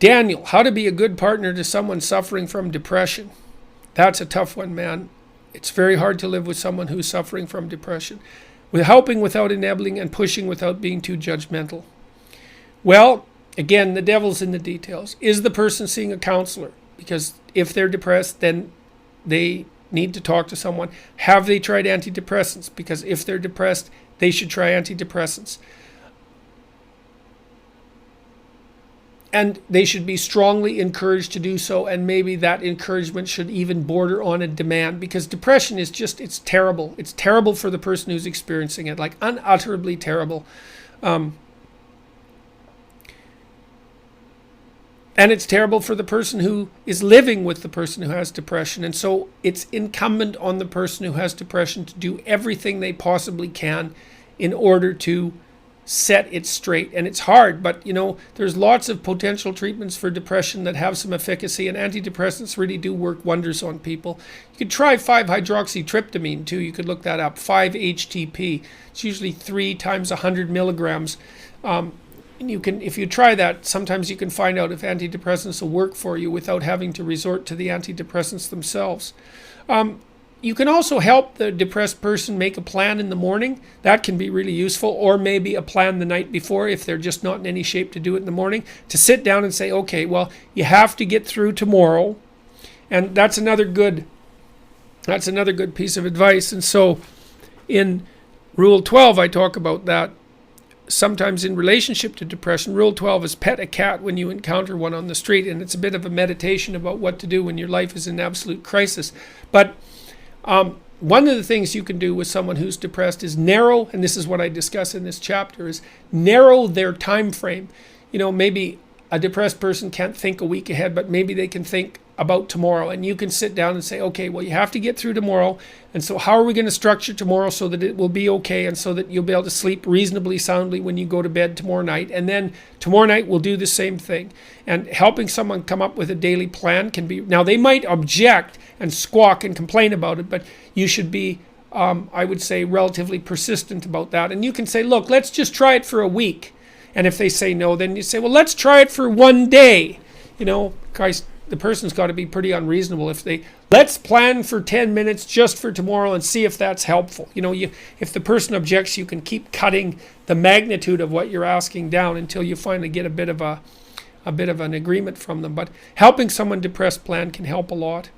Daniel, how to be a good partner to someone suffering from depression. That's a tough one, man. It's very hard to live with someone who's suffering from depression. With helping without enabling and pushing without being too judgmental. Well, again, the devil's in the details. Is the person seeing a counselor? Because if they're depressed, then they need to talk to someone. Have they tried antidepressants? Because if they're depressed, they should try antidepressants. And they should be strongly encouraged to do so, and maybe that encouragement should even border on a demand, because depression is just, it's terrible. It's terrible for the person who's experiencing it, like unutterably terrible. And it's terrible for the person who is living with the person who has depression. And so it's incumbent on the person who has depression to do everything they possibly can in order to set it straight. And it's hard, but there's lots of potential treatments for depression that have some efficacy, and antidepressants really do work wonders on people. You could try 5-hydroxytryptamine too. You could look that up, 5-HTP. It's usually 3 times 100 milligrams. And you can, if you try that, sometimes you can find out if antidepressants will work for you without having to resort to the antidepressants themselves. You can also help the depressed person make a plan in the morning. That can be really useful, or maybe a plan the night before if they're just not in any shape to do it in the morning, to sit down and say, okay, well, you have to get through tomorrow. And that's another good piece of advice. And so in Rule 12, I talk about that. Sometimes in relationship to depression, Rule 12 is pet a cat when you encounter one on the street. And it's a bit of a meditation about what to do when your life is in absolute crisis. But one of the things you can do with someone who's depressed is narrow, and this is what I discuss in this chapter, is narrow their time frame. Maybe a depressed person can't think a week ahead, but maybe they can think about tomorrow. And you can sit down and say, okay, well, you have to get through tomorrow. And so how are we going to structure tomorrow so that it will be okay, and so that you'll be able to sleep reasonably soundly when you go to bed tomorrow night? And then tomorrow night we'll do the same thing. And helping someone come up with a daily plan can be, now they might object and squawk and complain about it, but you should be, I would say, relatively persistent about that. And you can say, look, let's just try it for a week. And if they say no, then you say, well, let's try it for one day. Christ, the person's got to be pretty unreasonable if they, let's plan for 10 minutes just for tomorrow and see if that's helpful. If the person objects, you can keep cutting the magnitude of what you're asking down until you finally get a bit of an agreement from them. But helping someone depressed plan can help a lot.